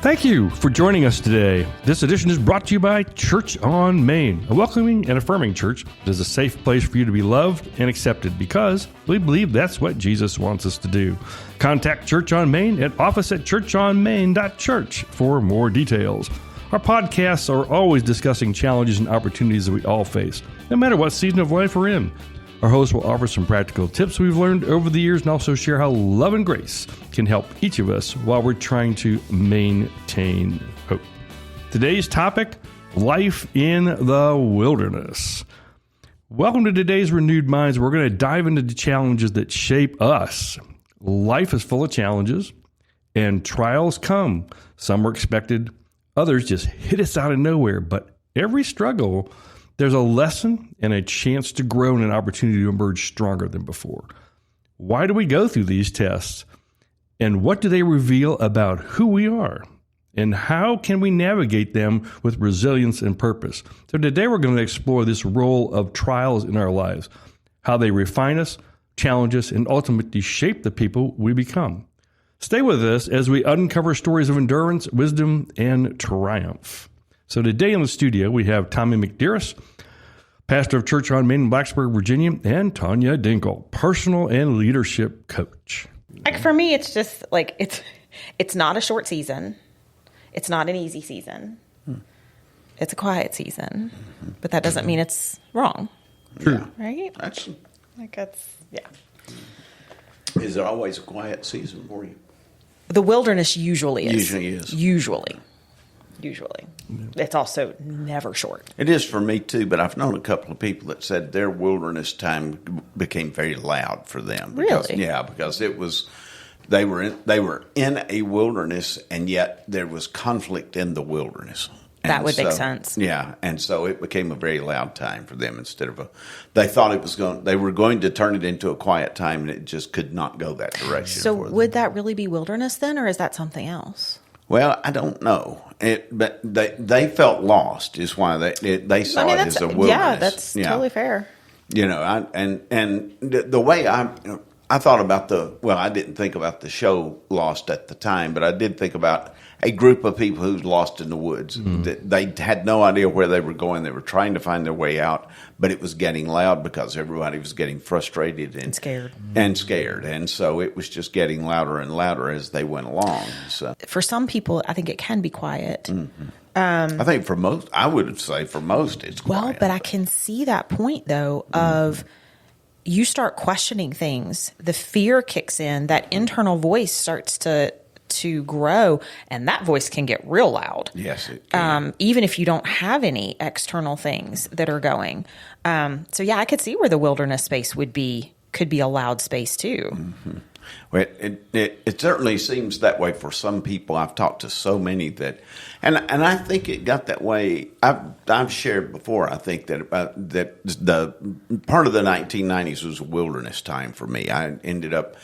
Thank you for joining us today. This edition is brought to you by Church on Main, a welcoming and affirming church that is a safe place for you to be loved and accepted because we believe that's what Jesus wants us to do. Contact Church on Main at office@churchonmain.church for more details. Our podcasts are always discussing challenges and opportunities that we all face, no matter what season of life we're in. Our host will offer some practical tips we've learned over the years and also share how love and grace can help each of us while we're trying to maintain hope. Today's topic, life in the wilderness. Welcome to today's Renewed Minds. We're going to dive into the challenges that shape us. Life is full of challenges, and trials come. Some are expected, others just hit us out of nowhere. But every struggle, there's a lesson and a chance to grow and an opportunity to emerge stronger than before. Why do we go through these tests? And what do they reveal about who we are? And how can we navigate them with resilience and purpose? So today we're going to explore this role of trials in our lives, how they refine us, challenge us, and ultimately shape the people we become. Stay with us as we uncover stories of endurance, wisdom, and triumph. So today in the studio, we have Tommy McDearest, pastor of Church on Main in Blacksburg, Virginia, and Tanya Dinkle, personal and leadership coach. Like for me, it's just like it's not a short season. It's not an easy season. It's a quiet season, but that doesn't mean it's wrong. True. Right? That's, Yeah. is it always a quiet season for you? The wilderness usually is. Usually is. Usually. It's also never short. It is for me too, but I've known a couple of people that said their wilderness time became very loud for them. Really? Yeah, because it was they were in a wilderness, and yet there was conflict in the wilderness. That would make sense. Yeah, and so it became a very loud time for them instead of they thought they were going to turn it into a quiet time, and it just could not go that direction. So for them. would that really be wilderness then, or is that something else? Well, I don't know. But they felt lost is why they saw it as a wilderness. Yeah, that's totally fair. You know, and the way I thought about I didn't think about the show Lost at the time, but I did think about a group of people who's lost in the woods. Mm-hmm. They had no idea where they were going. They were trying to find their way out, but it was getting loud because everybody was getting frustrated and scared. And so it was just getting louder and louder as they went along. So for some people, I think it can be quiet. Mm-hmm. I think for most, I would say for most it's quiet. Well, but I can see that point, though, of you start questioning things. The fear kicks in. That internal voice starts to grow, and that voice can get real loud. Yes, it can. Even if you don't have any external things that are going. So, yeah, I could see where the wilderness space could be a loud space, too. Mm-hmm. Well, it certainly seems that way for some people. I've talked to so many that, and I think it got that way. I've shared before. I think that the part of the 1990s was a wilderness time for me. I ended up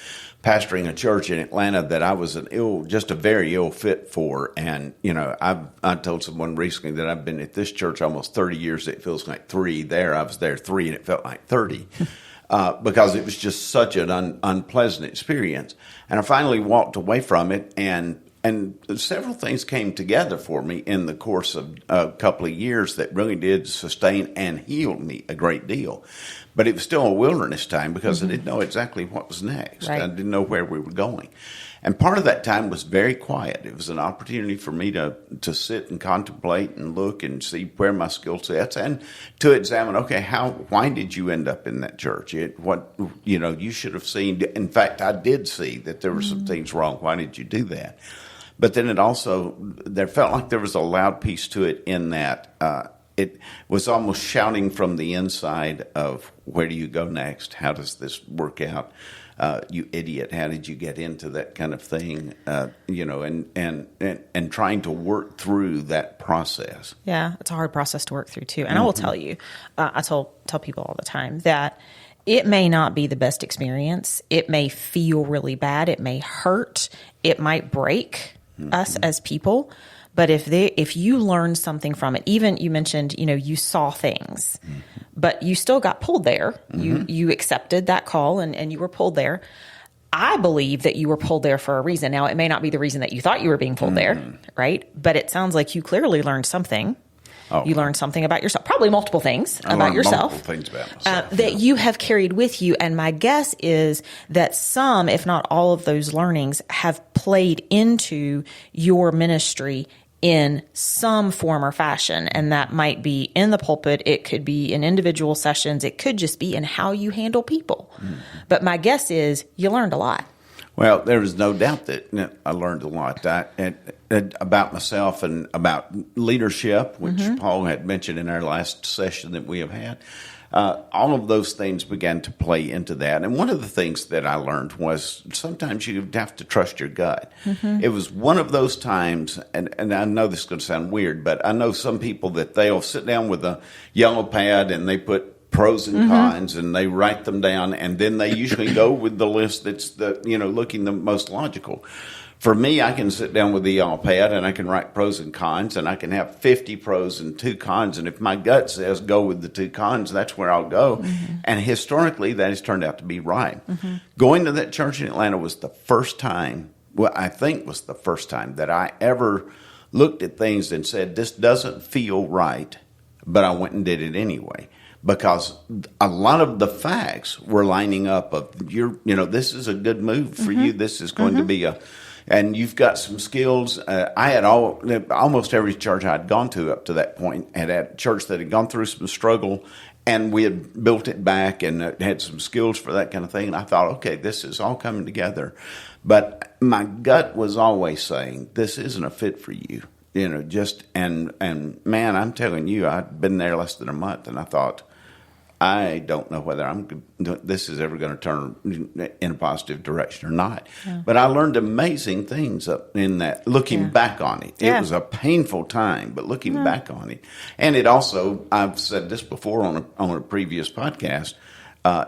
pastoring a church in Atlanta that I was just a very ill fit for. And, you know, I told someone recently that I've been at this church almost 30 years. It feels like 3 there. I was there 3 and it felt like 30 because it was just such an unpleasant experience. And I finally walked away from it, and several things came together for me in the course of a couple of years that really did sustain and heal me a great deal. But it was still a wilderness time because I didn't know exactly what was next. Right. I didn't know where we were going. And part of that time was very quiet. It was an opportunity for me to sit and contemplate and look and see where my skill sets and to examine, okay, why did you end up in that church? You should have seen. In fact, I did see that there were some things wrong. Why did you do that? But then there felt like there was a loud piece to it in that it was almost shouting from the inside of, where do you go next? How does this work out? You idiot, how did you get into that kind of thing? And trying to work through that process. Yeah, it's a hard process to work through too. And I will tell you, I tell people all the time that it may not be the best experience. It may feel really bad. It may hurt. It might break us as people. But if you learn something from it, even you mentioned, you saw things, but you still got pulled there. You accepted that call and you were pulled there. I believe that you were pulled there for a reason. Now, it may not be the reason that you thought you were being pulled there, right? But it sounds like you clearly learned something. Oh. You learned something about yourself, probably multiple things about yourself. Multiple things about myself, that you have carried with you. And my guess is that some, if not all of those learnings have played into your ministry in some form or fashion. And that might be in the pulpit. It could be in individual sessions. It could just be in how you handle people. But my guess is you learned a lot. Well, there is no doubt that I learned a lot about myself and about leadership, which Paul had mentioned in our last session that we have had. All of those things began to play into that. And one of the things that I learned was sometimes you have to trust your gut. It was one of those times, and I know this is going to sound weird, but I know some people that they'll sit down with a yellow pad and they put pros and cons, and they write them down, and then they usually go with the list that's looking the most logical. For me, I can sit down with the yellow pad and I can write pros and cons, and I can have 50 pros and 2 cons. And if my gut says go with the 2 cons, that's where I'll go. And historically, that has turned out to be right. Going to that church in Atlanta was the first time, I think was the first time that I ever looked at things and said, this doesn't feel right, but I went and did it anyway. Because a lot of the facts were lining up of this is a good move for you. This is going to be and you've got some skills. I had almost every church I'd gone to up to that point had a church that had gone through some struggle, and we had built it back and had some skills for that kind of thing. And I thought, okay, this is all coming together. But my gut was always saying, this isn't a fit for you. And man, I'm telling you, I'd been there less than a month, and I thought, I don't know whether this is ever going to turn in a positive direction or not. Yeah. But I learned amazing things in that, looking back on it. It was a painful time, but looking back on it. And it also, I've said this before on a previous podcast,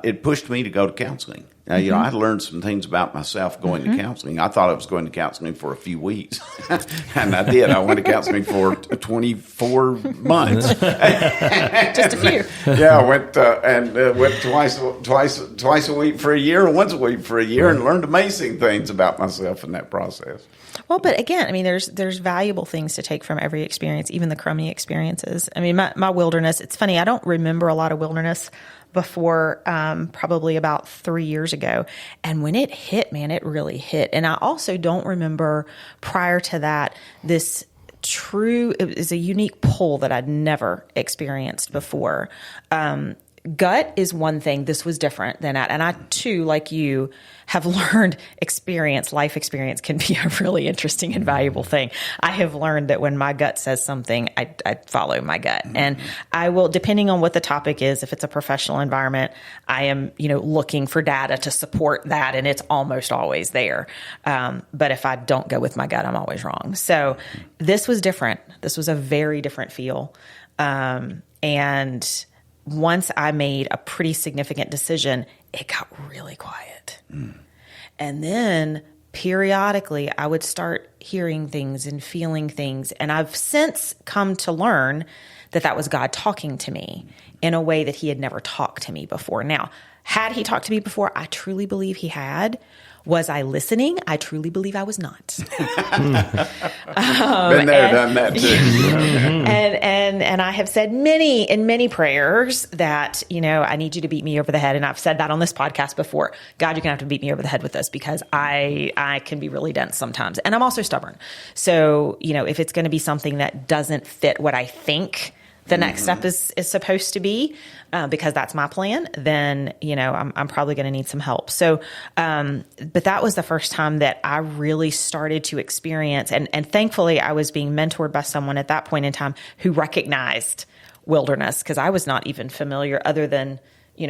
it pushed me to go to counseling. I learned some things about myself going to counseling. I thought I was going to counseling for a few weeks, and I did. I went to counseling for 24 months. Just a few. Yeah, I went twice a week for a year, and once a week for a year, and learned amazing things about myself in that process. Well, but again, I mean, there's valuable things to take from every experience, even the crummy experiences. I mean, my wilderness. It's funny. I don't remember a lot of wilderness before probably about 3 years ago. And when it hit, man, it really hit. And I also don't remember prior to that, it is a unique pull that I'd never experienced before. Gut is one thing. This was different than that. And I, too, like you, have learned life experience can be a really interesting and valuable thing. I have learned that when my gut says something, I follow my gut. And I will, depending on what the topic is, if it's a professional environment, I am, looking for data to support that. And it's almost always there. But if I don't go with my gut, I'm always wrong. So this was different. This was a very different feel. And once I made a pretty significant decision, it got really quiet. And then periodically I would start hearing things and feeling things. And I've since come to learn that was God talking to me in a way that he had never talked to me before. Now, had he talked to me before? I truly believe he had. Was I listening? I truly believe I was not. Been there, done that too. And I have said in many prayers that, I need you to beat me over the head. And I've said that on this podcast before. God, you're going to have to beat me over the head with this because I can be really dense sometimes. And I'm also stubborn. So, if it's going to be something that doesn't fit what I think the next step is supposed to be, because that's my plan, then, I'm probably going to need some help. So, but that was the first time that I really started to experience, and thankfully I was being mentored by someone at that point in time who recognized wilderness, because I was not even familiar other than,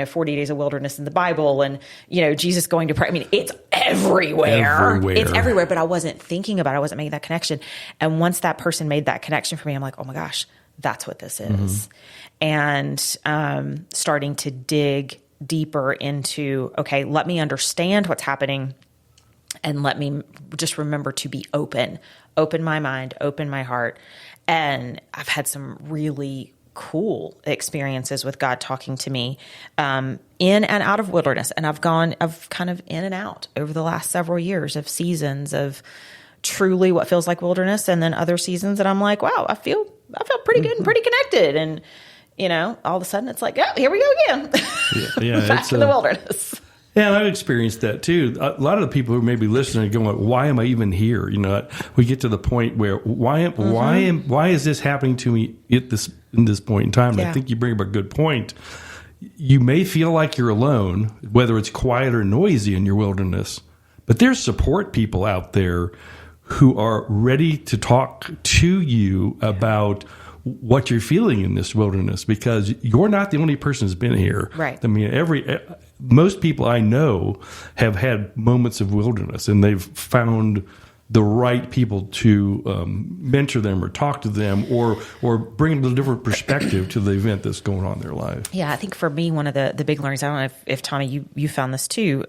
40 days of wilderness in the Bible and, Jesus going to pray. I mean, it's everywhere. It's everywhere, but I wasn't thinking about it. I wasn't making that connection. And once that person made that connection for me, I'm like, oh my gosh, that's what this is. And starting to dig deeper into, okay, let me understand what's happening and let me just remember to be open my mind, open my heart. And I've had some really cool experiences with God talking to me in and out of wilderness. And I've kind of in and out over the last several years of seasons of truly what feels like wilderness, and then other seasons that I'm like, wow, I feel pretty good and pretty connected. And, all of a sudden it's like, oh, here we go again. Back in the wilderness. Yeah, I've experienced that too. A lot of the people who may be listening are going, why am I even here? We get to the point where why is this happening to me in this point in time? And I think you bring up a good point. You may feel like you're alone, whether it's quiet or noisy in your wilderness, but there's support people out there who are ready to talk to you about what you're feeling in this wilderness, because you're not the only person who's been here. Right. I mean, most people I know have had moments of wilderness, and they've found the right people to mentor them or talk to them or bring a different perspective to the event that's going on in their life. Yeah, I think for me, one of the big learnings, I don't know if Tommy, you found this too,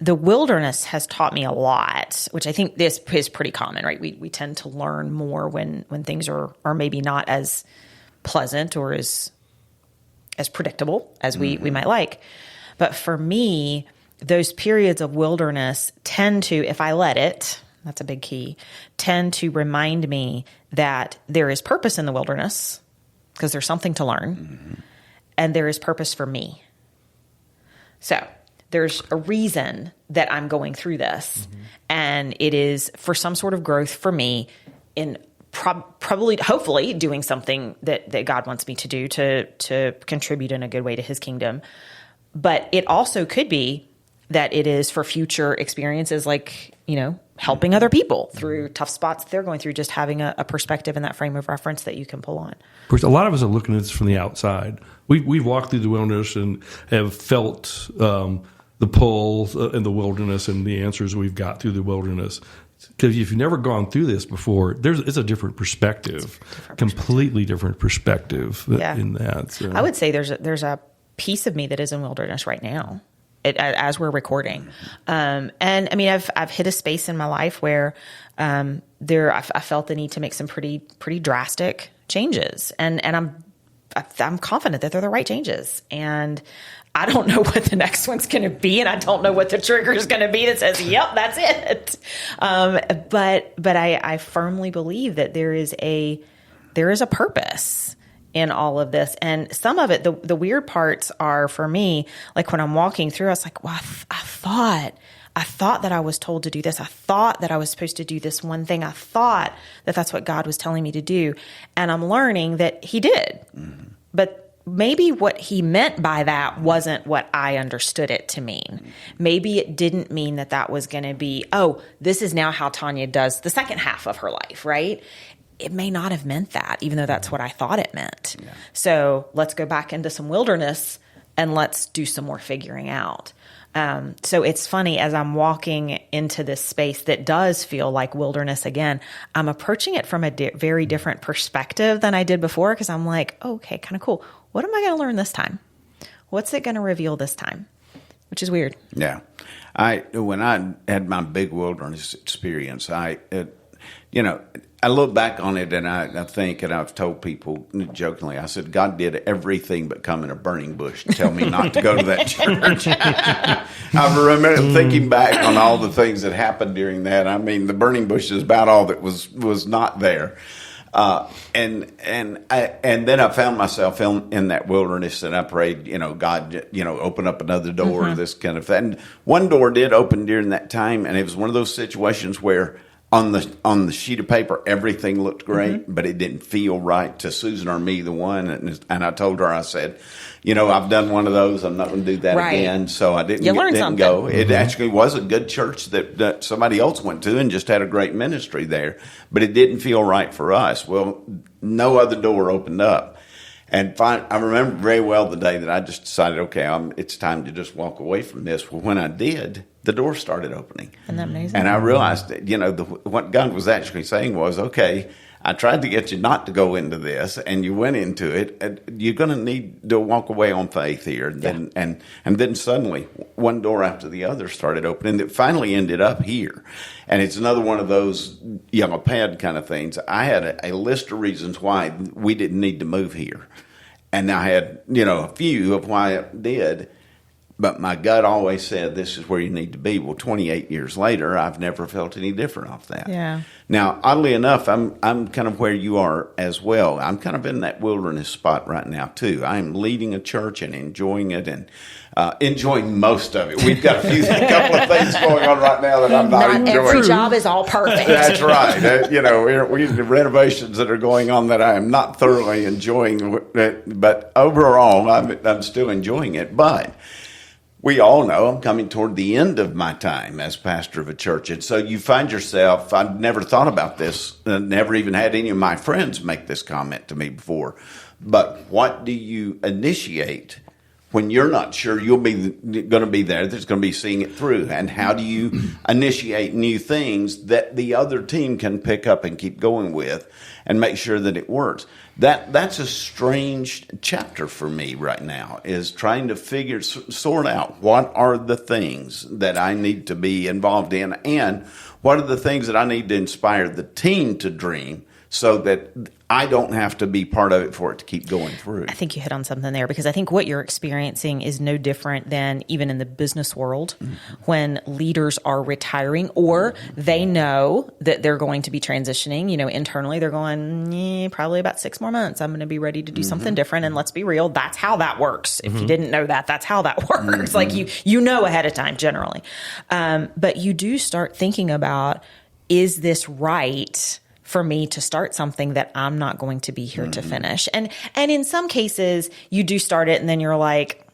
the wilderness has taught me a lot, which I think this is pretty common, right? We tend to learn more when things are maybe not as pleasant or as predictable as we might like. But for me, those periods of wilderness tend to, if I let it, that's a big key, tend to remind me that there is purpose in the wilderness because there's something to learn, and there is purpose for me. So there's a reason that I'm going through this, and it is for some sort of growth for me in probably, hopefully, doing something that God wants me to do to contribute in a good way to his kingdom. But it also could be that it is for future experiences, like, helping other people through tough spots they're going through, just having a perspective in that frame of reference that you can pull on. Of course, a lot of us are looking at this from the outside. We've walked through the wilderness and have felt the pull in the wilderness and the answers we've got through the wilderness. Because if you've never gone through this before, it's a different perspective, completely different perspective in that. So. I would say there's a piece of me that is in wilderness right now, as we're recording. And I mean, I've hit a space in my life where I felt the need to make some pretty drastic changes, and I'm confident that they're the right changes. And I don't know what the next one's going to be, and I don't know what the trigger is going to be that says, "Yep, that's it." But I firmly believe that there is a purpose in all of this, and some of it, the weird parts are for me, like when I'm walking through, I was like, "Well, I thought that I was told to do this. I thought that I was supposed to do this one thing. I thought that that's what God was telling me to do," and I'm learning that He did, but maybe what he meant by that wasn't what I understood it to mean. Maybe it didn't mean that was going to be, oh, this is now how Tanya does the second half of her life, right? It may not have meant that, even though that's what I thought it meant. Yeah. So let's go back into some wilderness and let's do some more figuring out. So it's funny, as I'm walking into this space that does feel like wilderness again, I'm approaching it from a very different perspective than I did before, because I'm like, oh, okay, kind of cool. What am I going to learn this time? What's it going to reveal this time? Which is weird. Yeah. When I had my big wilderness experience, I look back on it and I think, and I've told people jokingly, I said, God did everything but come in a burning bush to tell me not to go to that church. I remember thinking back on all the things that happened during that. I mean, the burning bush is about all that was not there. And then I found myself in that wilderness, and I prayed, God, open up another door, this kind of thing. And one door did open during that time, and it was one of those situations where on the sheet of paper everything looked great, but it didn't feel right to Susan or me, the one. And I told her, I said, I've done one of those. I'm not going to do that again. So I didn't go. It actually was a good church that somebody else went to and just had a great ministry there, but it didn't feel right for us. Well, no other door opened up. And I remember very well the day that I just decided, okay, it's time to just walk away from this. Well, when I did, the door started opening. Isn't that amazing? And I realized that, what God was actually saying was, okay, I tried to get you not to go into this, and you went into it. And you're going to need to walk away on faith here. And then, and then suddenly, one door after the other started opening. That finally ended up here. And it's another one of those yellow pad kind of things. I had a list of reasons why we didn't need to move here. And I had, a few of why it did. But my gut always said this is where you need to be. Well, 28 years later, I've never felt any different off that. Yeah. Now, oddly enough, I'm kind of where you are as well. I'm kind of in that wilderness spot right now, too. I'm leading a church and enjoying it and enjoying most of it. We've got a couple of things going on right now that I'm not enjoying. Every job is all perfect. That's right. We have renovations that are going on that I am not thoroughly enjoying. But overall, I'm still enjoying it. But we all know I'm coming toward the end of my time as pastor of a church. And so you find yourself, I've never thought about this, never even had any of my friends make this comment to me before. But what do you initiate when you're not sure you'll be going to be there, that's going to be seeing it through? And how do you initiate new things that the other team can pick up and keep going with and make sure that it works? That's a strange chapter for me right now, is trying to sort out what are the things that I need to be involved in and what are the things that I need to inspire the team to dream so that I don't have to be part of it for it to keep going through. I think you hit on something there, because I think what you're experiencing is no different than even in the business world when leaders are retiring or they know that they're going to be transitioning. Internally they're going, probably about 6 more months. I'm going to be ready to do something different. And let's be real, that's how that works. If you didn't know that, that's how that works. Like you know ahead of time generally. But you do start thinking about, is this right for me to start something that I'm not going to be here to finish? And in some cases you do start it and then you're like,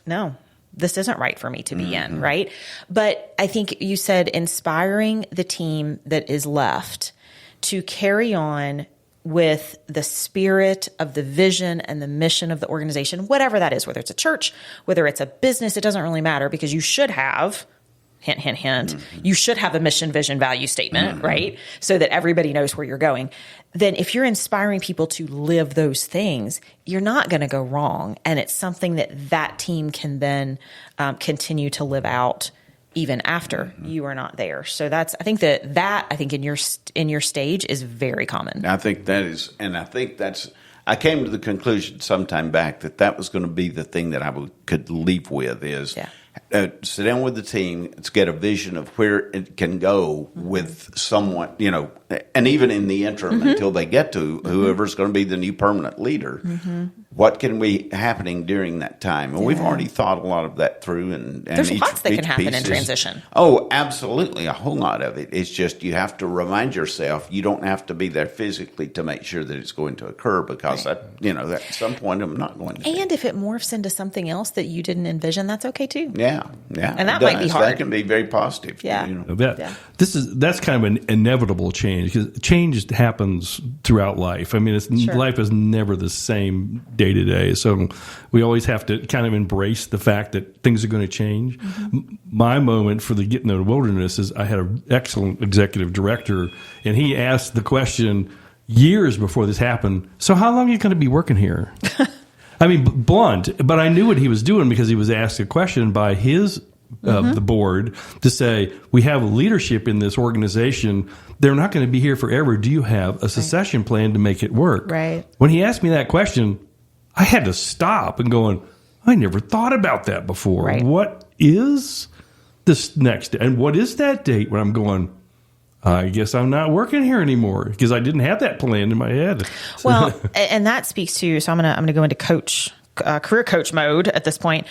no, this isn't right for me to be in, right? But I think you said inspiring the team that is left to carry on with the spirit of the vision and the mission of the organization, whatever that is, whether it's a church, whether it's a business, it doesn't really matter, because you should have, hint, hint, hint, you should have a mission, vision, value statement, right? So that everybody knows where you're going. Then if you're inspiring people to live those things, you're not going to go wrong. And it's something that team can then continue to live out even after you are not there. So I think in your stage is very common. I think that is, and I think I came to the conclusion sometime back that was going to be the thing that I could leave with is, sit down with the team, let's get a vision of where it can go with someone, and even in the interim until they get to whoever's going to be the new permanent leader, what can be happening during that time? And we've already thought a lot of that through. And there's lots that can happen in transition. Oh, absolutely. A whole lot of it. It's just you have to remind yourself you don't have to be there physically to make sure that it's going to occur, because at some point I'm not going to. And if it morphs into something else that you didn't envision, that's okay too. Yeah. And that might be hard. That can be very positive. Yeah. That's kind of an inevitable change, because change happens throughout life. I mean, life is never the same day to day. So we always have to kind of embrace the fact that things are going to change. My moment for the getting in the wilderness is I had an excellent executive director, and he asked the question years before this happened, so how long are you going to be working here? I mean, blunt, but I knew what he was doing because he was asked a question by the board to say, we have leadership in this organization. They're not going to be here forever. Do you have a succession plan to make it work? Right. When he asked me that question, I had to stop and going, I never thought about that before. Right. What is this next? And what is that date when I'm going, I guess I'm not working here anymore, because I didn't have that plan in my head. Well, and that speaks to, so I'm going to go into career coach mode at this point.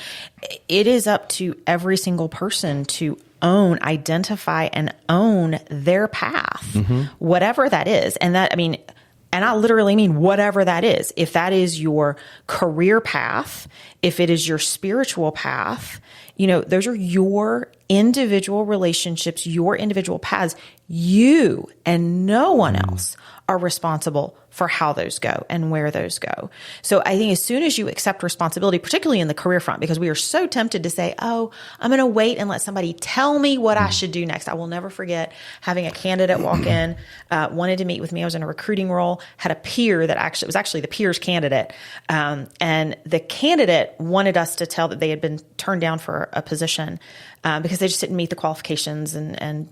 It is up to every single person to identify and own their path, whatever that is. And I literally mean whatever that is. If that is your career path, if it is your spiritual path, those are your individual relationships, your individual paths, you and no one else are responsible for how those go and where those go. So I think as soon as you accept responsibility, particularly in the career front, because we are so tempted to say, oh, I'm going to wait and let somebody tell me what I should do next. I will never forget having a candidate walk in, wanted to meet with me. I was in a recruiting role, had a peer that actually, it was actually the peer's candidate. And the candidate wanted us to tell that they had been turned down for a position because they just didn't meet the qualifications and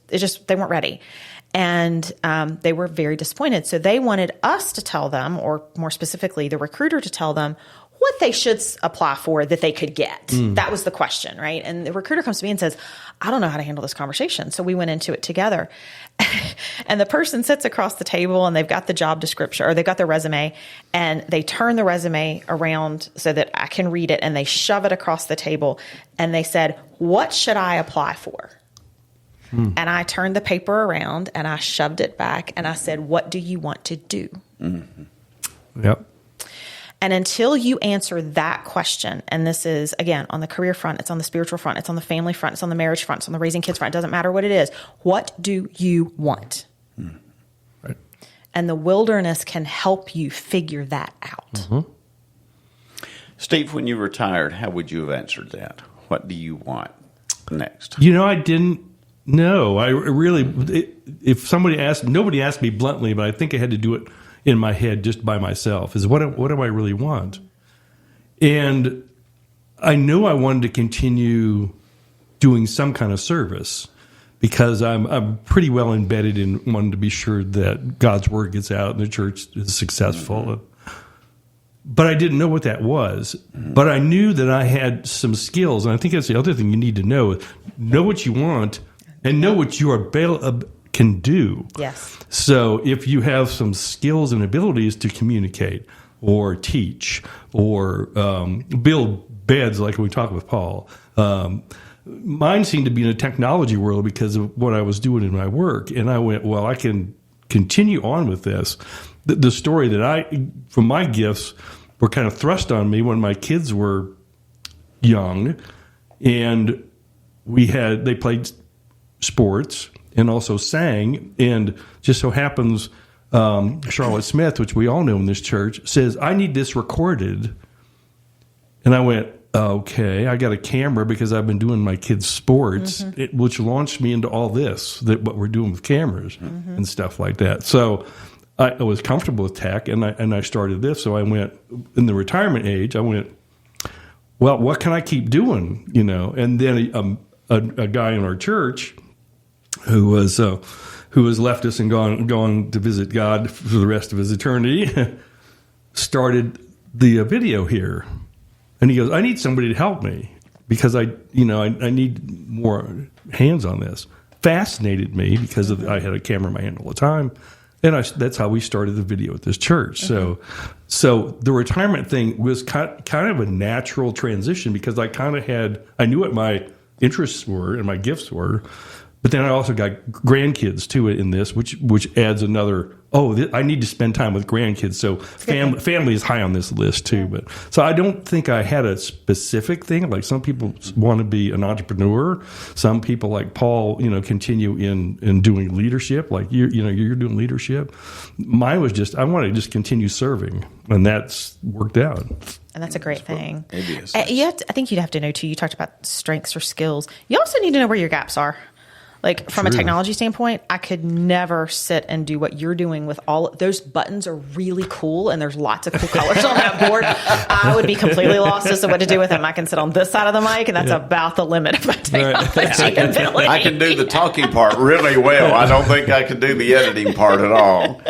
they weren't ready. And they were very disappointed. So they wanted us to tell them, or more specifically, the recruiter to tell them what they should apply for that they could get. That was the question, right? And the recruiter comes to me and says, I don't know how to handle this conversation. So we went into it together. And the person sits across the table and they've got the job description, or they've got their resume, and they turn the resume around so that I can read it, and they shove it across the table. And they said, what should I apply for? And I turned the paper around and I shoved it back and I said, what do you want to do? Yep. And until you answer that question, and this is, again, on the career front, it's on the spiritual front, it's on the family front, it's on the marriage front, it's on the raising kids front, it doesn't matter what it is. What do you want? Right. And the wilderness can help you figure that out. Steve, when you retired, how would you have answered that? What do you want next? I didn't know. I really, if somebody asked, nobody asked me bluntly, but I think I had to do it in my head just by myself, is what do I really want? And I knew I wanted to continue doing some kind of service because I'm pretty well embedded in wanting to be sure that God's word gets out and the church is successful. But I didn't know what that was. But I knew that I had some skills, and I think that's the other thing you need to know. Know what you want and know what you can do. Yes. So if you have some skills and abilities to communicate or teach or build beds like we talked with Paul, mine seemed to be in a technology world because of what I was doing in my work. And I went, well, I can continue on with this. The story that from my gifts were kind of thrust on me when my kids were young, and they played sports and also sang, and just so happens Charlotte Smith, which we all know in this church, says, I need this recorded. And I went, okay, I got a camera because I've been doing my kids' sports, which launched me into all this, what we're doing with cameras and stuff like that. So I was comfortable with tech, and I started this. So I went, in the retirement age, I went, well, what can I keep doing? And then a guy in our church who has left us and gone to visit God for the rest of his eternity, started the video here. And he goes, I need somebody to help me because I need more hands on this. Fascinated me because I had a camera in my hand all the time. And that's how we started the video at this church. So the retirement thing was kind of a natural transition because I knew what my interests were and my gifts were. But then I also got grandkids to it in this, which adds another. I need to spend time with grandkids. So family is high on this list too. But so I don't think I had a specific thing. Like some people want to be an entrepreneur. Some people, like Paul, continue in doing leadership. Like you're doing leadership. Mine was just I want to just continue serving, and that's worked out. And that's a great thing. It is. I think you'd have to know too. You talked about strengths or skills. You also need to know where your gaps are. Like from a technology standpoint, I could never sit and do what you're doing with all those buttons are really cool and there's lots of cool colors on that board. I would be completely lost as to what to do with them. I can sit on this side of the mic and that's about the limit of my technology ability. I can do the talking part really well. I don't think I can do the editing part at all.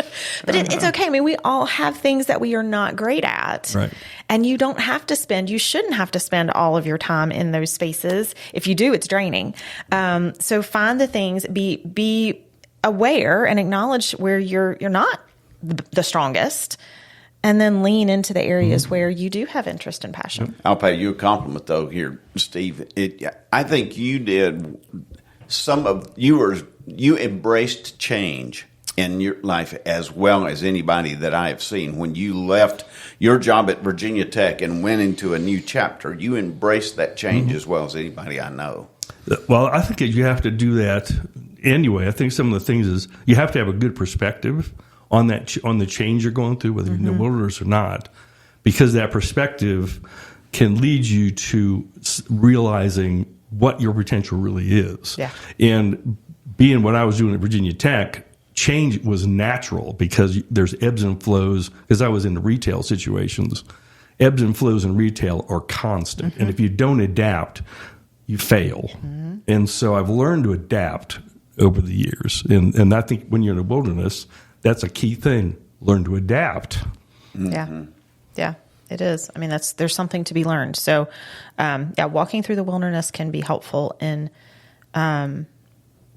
But it's okay. I mean, we all have things that we are not great at. Right. And you shouldn't have to spend all of your time in those spaces. If you do, it's draining. So find the things, be aware and acknowledge where you're not the strongest, and then lean into the areas where you do have interest and passion. I'll pay you a compliment though here, Steve. I think you did you embraced change in your life as well as anybody that I have seen. When you left your job at Virginia Tech and went into a new chapter, you embraced that change as well as anybody I know. Well, I think that you have to do that anyway. I think some of the things is you have to have a good perspective on that on the change you're going through, whether you're in the wilderness or not, because that perspective can lead you to realizing what your potential really is. Yeah. And being what I was doing at Virginia Tech, change was natural because there's ebbs and flows. Because I was in the retail situations, ebbs and flows in retail are constant, and if you don't adapt, you fail. And so I've learned to adapt over the years. And I think when you're in the wilderness, that's a key thing. Learn to adapt. Yeah, it is. I mean, there's something to be learned. So, walking through the wilderness can be helpful in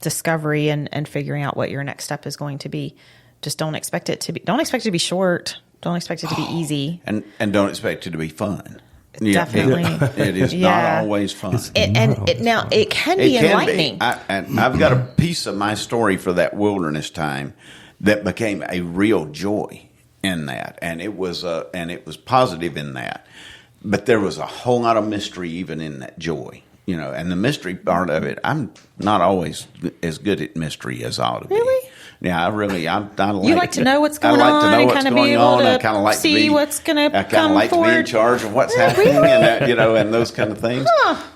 discovery and figuring out what your next step is going to be. Just don't expect it to be short. Don't expect it to be easy. And don't expect it to be fun. Definitely. It is not always fun. Now it can be enlightening. And I've got a piece of my story for that wilderness time that became a real joy in that, and it was positive in that. But there was a whole lot of mystery even in that joy, And the mystery part of it, I'm not always as good at mystery as I ought to be. Really? Yeah, I like. You like to know what's going on and kind of be able to see what's going to come forward. I kind of like to be in charge of what's happening, and those kind of things.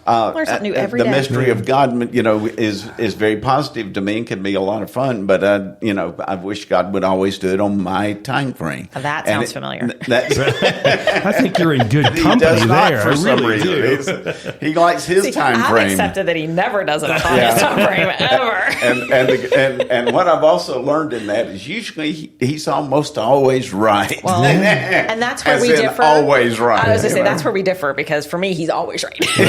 Learn something new every day. The mystery of God, is very positive to me and can be a lot of fun. But I wish God would always do it on my time frame. That sounds familiar. I think you're in good company he does not there. For some reason. He likes his time frame. I've accepted that he never does it on his time frame ever. And what I've also learned in that is usually he's almost always right. Well, and that's where we differ. Always right. I was going to say that's where we differ because for me he's always right. He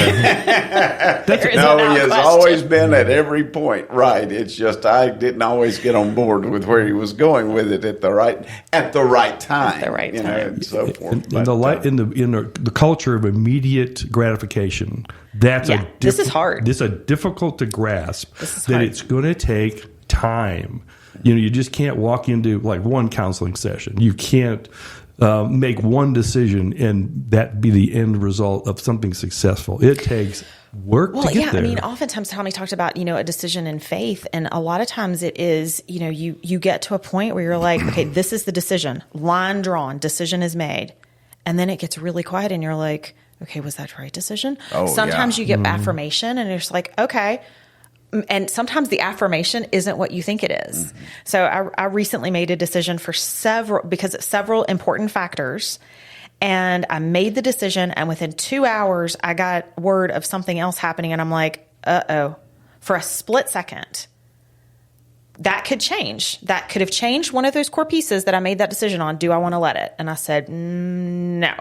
has always been at every point right. It's just I didn't always get on board with where he was going with it at the right time. At the right time. And so forth. In the culture of immediate gratification, this is hard. This is difficult to grasp. That hard. It's going to take time. You just can't walk into like one counseling session. You can't make one decision and that be the end result of something successful. It takes work to get there. I mean, oftentimes Tommy talked about, a decision in faith. And a lot of times it is, you get to a point where you're like, okay, this is the decision. Line drawn, decision is made. And then it gets really quiet and you're like, okay, was that the right decision? Sometimes you get affirmation and it's like, okay. And sometimes the affirmation isn't what you think it is. Mm-hmm. So I recently made a decision because it's several important factors. And I made the decision, and within 2 hours, I got word of something else happening, and I'm like, uh-oh. For a split second, that could change. That could have changed one of those core pieces that I made that decision on. Do I want to let it? And I said, no,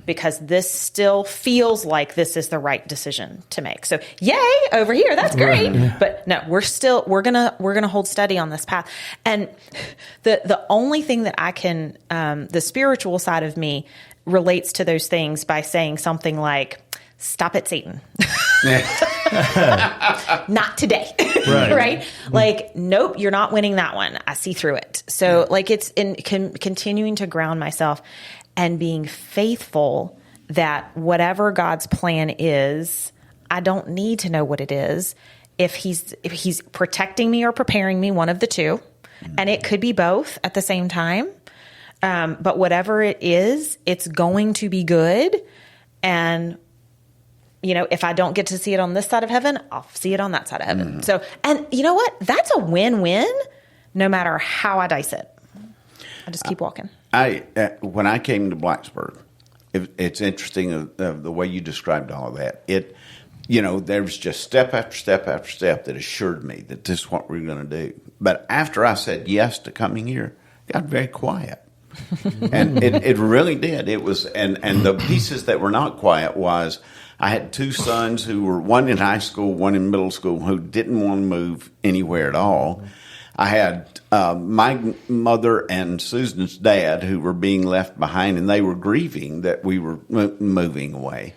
because this still feels like this is the right decision to make. So yay, over here, that's great. Right. But no, we're gonna hold steady on this path. And the only thing that I can, the spiritual side of me relates to those things by saying something like, stop it, Satan. Not today. Right? Like, nope, you're not winning that one. I see through it. So it's in continuing to ground myself and being faithful that whatever God's plan is, I don't need to know what it is. If he's protecting me or preparing me, one of the two, and it could be both at the same time. But whatever it is, it's going to be good. And if I don't get to see it on this side of heaven, I'll see it on that side of heaven. Mm-hmm. So, and you know what? That's a win-win no matter how I dice it. I just keep walking. When I came to Blacksburg, it's interesting the way you described all of that. There was just step after step after step that assured me that this is what we're going to do. But after I said yes to coming here, it got very quiet. And it really did. It was, and the pieces that were not quiet was, I had two sons who were one in high school, one in middle school, who didn't want to move anywhere at all. I had my mother and Susan's dad who were being left behind, and they were grieving that we were moving away.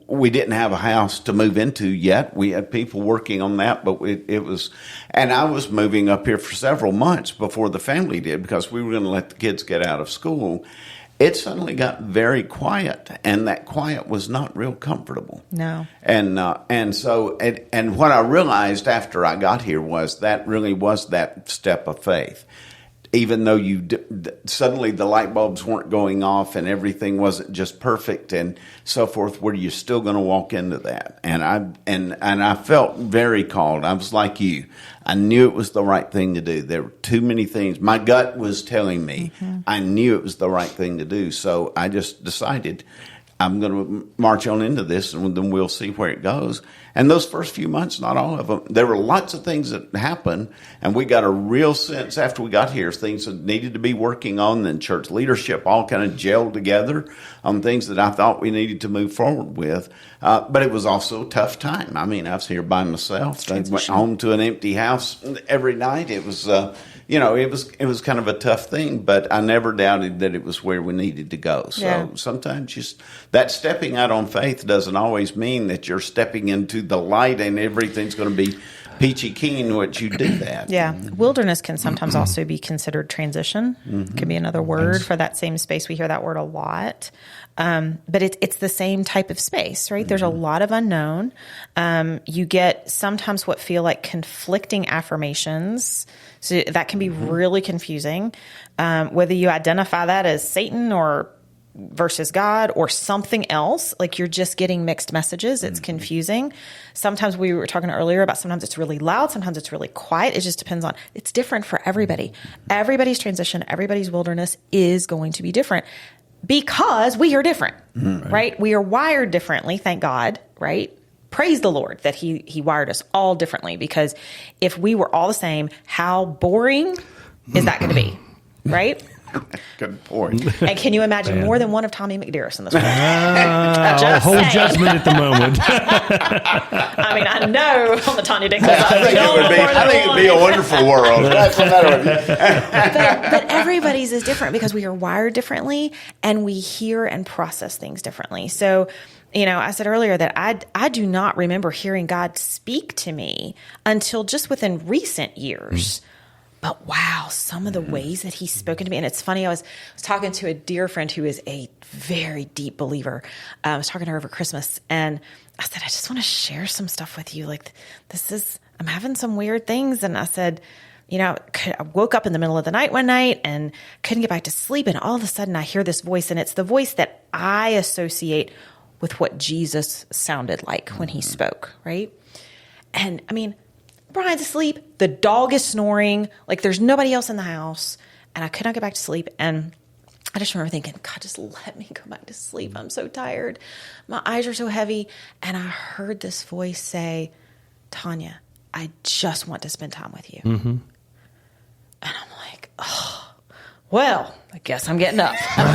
We didn't have a house to move into yet. We had people working on that, but it was, and I was moving up here for several months before the family did because we were going to let the kids get out of school. it suddenly got very quiet, and that quiet was not real comfortable. No. And what I realized after I got here was that really was that step of faith. Even though suddenly the light bulbs weren't going off and everything wasn't just perfect and so forth, were you still going to walk into that? And I felt very called. I was like you. I knew it was the right thing to do. There were too many things. My gut was telling me I knew it was the right thing to do. So I just decided I'm going to march on into this, and then we'll see where it goes. And those first few months, not all of them, there were lots of things that happened, and we got a real sense after we got here, things that needed to be working on, and church leadership all kind of gelled together on things that I thought we needed to move forward with. But it was also a tough time. I mean, I was here by myself. I went home to an empty house every night. It was... it was kind of a tough thing, but I never doubted that it was where we needed to go. So sometimes just that stepping out on faith doesn't always mean that you're stepping into the light and everything's going to be peachy keen once you do that. Yeah. Wilderness can sometimes also be considered transition. Could be another word for that same space. We hear that word a lot. But it's the same type of space, right? There's a lot of unknown. You get sometimes what feel like conflicting affirmations. So that can be really confusing. Whether you identify that as Satan or versus God or something else, like you're just getting mixed messages. It's confusing. Sometimes we were talking earlier about sometimes it's really loud, sometimes it's really quiet. It just depends on, it's different for everybody. Everybody's transition, everybody's wilderness is going to be different because we are different, right? We are wired differently, thank God, right? Praise the Lord that he wired us all differently, because if we were all the same, how boring is that going to be, right? Good point. And can you imagine more than one of Tommy McDerris in this world? I'll hold judgment at the moment. I mean, I know on the Tanya Dinklage side, I think it'd be a wonderful world. That's the matter with you. but everybody's is different because we are wired differently and we hear and process things differently. So, I said earlier that I do not remember hearing God speak to me until just within recent years. But wow, some of the ways that he's spoken to me. And it's funny, I was talking to a dear friend who is a very deep believer. I was talking to her over Christmas, and I said, I just want to share some stuff with you. Like, I'm having some weird things. And I said, I woke up in the middle of the night one night and couldn't get back to sleep. And all of a sudden I hear this voice, and it's the voice that I associate with what Jesus sounded like when he spoke, right? And I mean, Brian's asleep. The dog is snoring. Like, there's nobody else in the house. And I could not get back to sleep. And I just remember thinking, God, just let me go back to sleep. I'm so tired. My eyes are so heavy. And I heard this voice say, Tanya, I just want to spend time with you. Mm-hmm. And I'm like, oh, well, I guess I'm getting up. And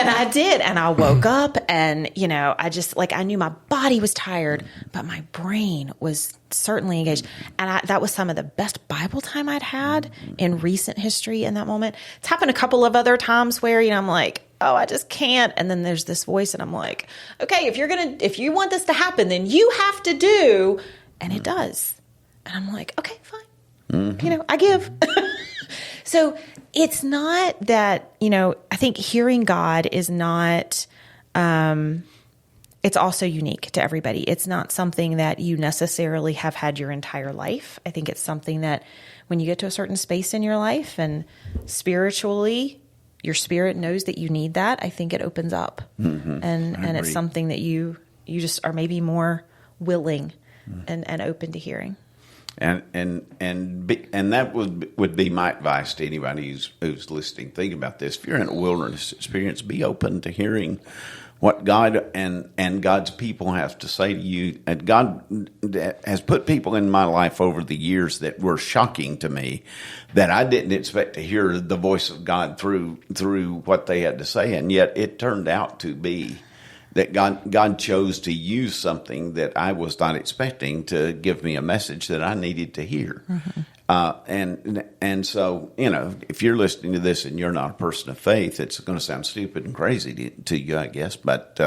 I did. And I woke up and, I just, I knew my body was tired, but my brain was certainly engaged. And that was some of the best Bible time I'd had in recent history in that moment. It's happened a couple of other times where, I'm like, oh, I just can't. And then there's this voice and I'm like, okay, if you want this to happen, then you have to do. And it does. And I'm like, okay, fine. Mm-hmm. I give. So it's not that, I think hearing God is not, it's also unique to everybody. It's not something that you necessarily have had your entire life. I think it's something that when you get to a certain space in your life and spiritually, your spirit knows that you need that, I think it opens up. Mm-hmm. And it's something that you just are maybe more willing and open to hearing. And that would be my advice to anybody who's listening. Think about this. If you're in a wilderness experience, be open to hearing what God and God's people have to say to you. And God has put people in my life over the years that were shocking to me, that I didn't expect to hear the voice of God through what they had to say, and yet it turned out to be that God chose to use something that I was not expecting to give me a message that I needed to hear. Mm-hmm. And so, if you're listening to this and you're not a person of faith, it's going to sound stupid and crazy to you, I guess. But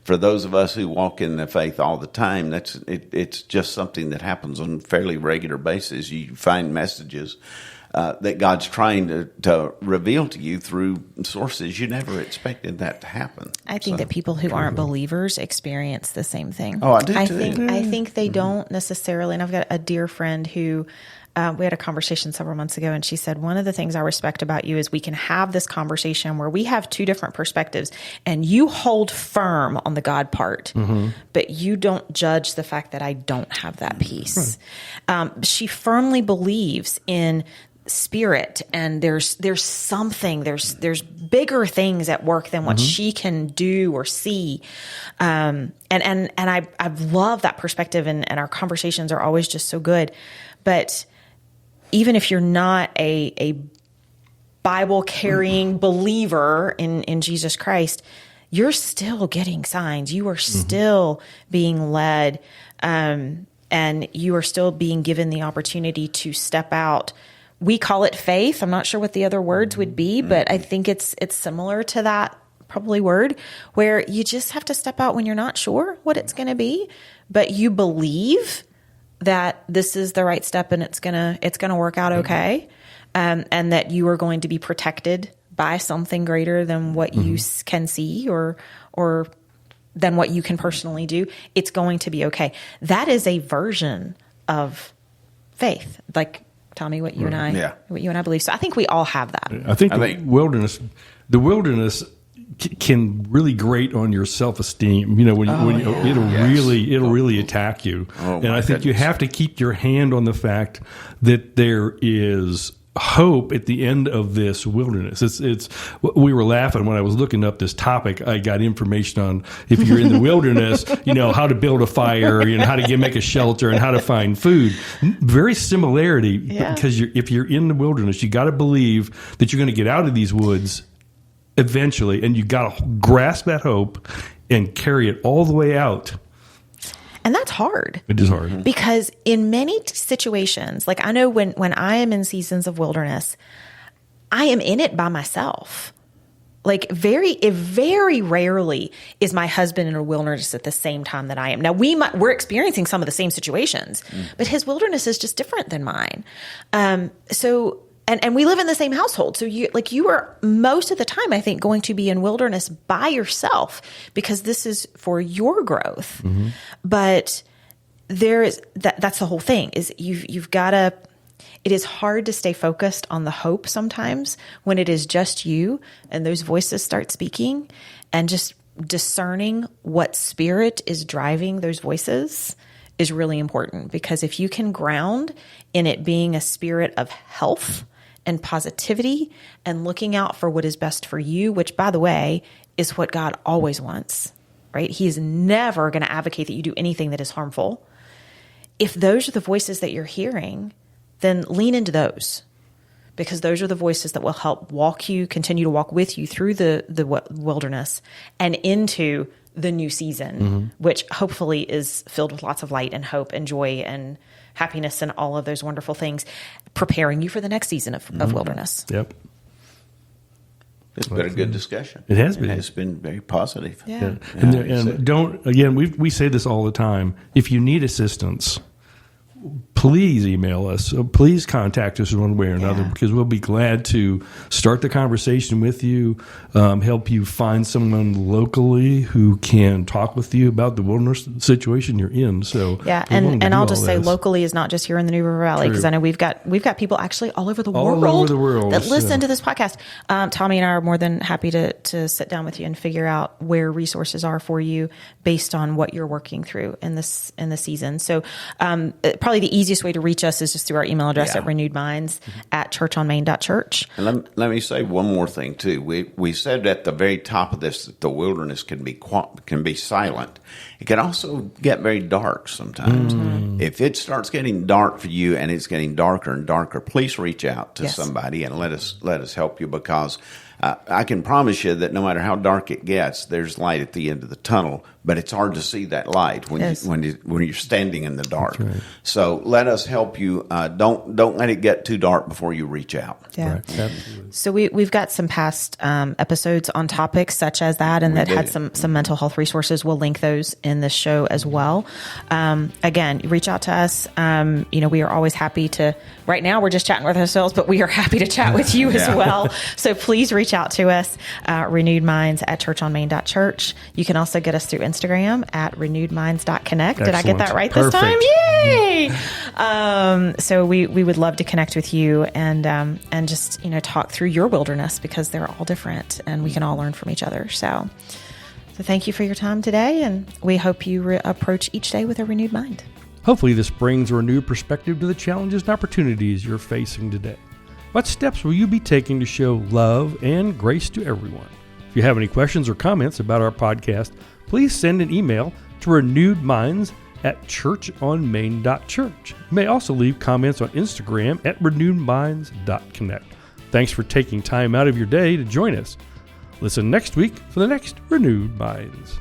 for those of us who walk in the faith all the time, it's just something that happens on a fairly regular basis. You find messages that God's trying to reveal to you through sources you never expected that to happen. I think that people who aren't believers experience the same thing. Oh, I do too. I think they don't necessarily. And I've got a dear friend who we had a conversation several months ago, and she said, one of the things I respect about you is we can have this conversation where we have two different perspectives, and you hold firm on the God part, but you don't judge the fact that I don't have that piece. She firmly believes in spirit, and there's something, there's bigger things at work than what she can do or see. And I've loved that perspective, and our conversations are always just so good. But even if you're not a Bible carrying believer in Jesus Christ, you're still getting signs. You are still being led, and you are still being given the opportunity to step out. We call it faith. I'm not sure what the other words would be, but I think it's similar to that probably word, where you just have to step out when you're not sure what it's going to be, but you believe that this is the right step and it's gonna work out okay, and that you are going to be protected by something greater than what you can see or than what you can personally do. It's going to be okay. That is a version of faith, like Tommy, what you and I believe. So I think we all have that. I think the wilderness can really grate on your self-esteem. It'll really attack you. And I think you have to keep your hand on the fact that there is hope at the end of this wilderness. It's we were laughing when I was looking up this topic. I got information on if you're in the wilderness, how to build a fire, how to make a shelter, and how to find food. Very similarity, because if you're in the wilderness, you got to believe that you're going to get out of these woods eventually, and you got to grasp that hope and carry it all the way out. And that's hard. It is hard. Because in many situations, like I know when I am in seasons of wilderness, I am in it by myself. Like very rarely is my husband in a wilderness at the same time that I am. Now we're experiencing some of the same situations, but his wilderness is just different than mine. And we live in the same household. So you are most of the time, I think, going to be in wilderness by yourself because this is for your growth. But there is that's the whole thing is you've got to, it is hard to stay focused on the hope sometimes when it is just you and those voices start speaking, and just discerning what spirit is driving those voices is really important, because if you can ground in it being a spirit of health and positivity and looking out for what is best for you, which, by the way, is what God always wants, right? He is never going to advocate that you do anything that is harmful. If those are the voices that you're hearing, then lean into those, because those are the voices that will help continue to walk with you through the wilderness and into the new season, which hopefully is filled with lots of light and hope and joy and happiness and all of those wonderful things, preparing you for the next season of wilderness. Yep. It's been a good discussion. It has been. It's been very positive. Yeah. And we say this all the time. If you need assistance, please email us. Please contact us one way or another, because we'll be glad to start the conversation with you, help you find someone locally who can talk with you about the wilderness situation you're in. So and I'll just say locally is not just here in the New River Valley, because I know we've got people actually all over the world that listen to this podcast. Tommy and I are more than happy to sit down with you and figure out where resources are for you based on what you're working through in the season. So probably the easiest way to reach us is just through our email address at renewedminds@churchonmain.church. And let me say one more thing too. We said at the very top of this that the wilderness can be silent. It can also get very dark sometimes. If it starts getting dark for you and it's getting darker and darker, please reach out to somebody and let us help you, because I can promise you that no matter how dark it gets, there's light at the end of the tunnel. but it's hard to see that light when Yes. when you're standing in the dark. right. So let us help you. Don't let it get too dark before you reach out. Yeah. Right. Absolutely. So we've got some past episodes on topics such as that, and that had some mental health resources. We'll link those in the show as well. Again, reach out to us. We are always happy to. Right now, we're just chatting with ourselves, but we are happy to chat with you as Yeah. well. So please reach out to us. Renewed Minds at churchonmain.church. You can also get us through Instagram at renewedminds.connect. Did I get that Excellent. right this time? Perfect. Yay! So we would love to connect with you and just talk through your wilderness, because they're all different and we can all learn from each other. So thank you for your time today, and we hope you approach each day with a renewed mind. Hopefully, this brings a renewed perspective to the challenges and opportunities you're facing today. What steps will you be taking to show love and grace to everyone? If you have any questions or comments about our podcast, please send an email to renewedminds@churchonmain.church. You may also leave comments on Instagram at renewedminds.connect. Thanks for taking time out of your day to join us. Listen next week for the next Renewed Minds.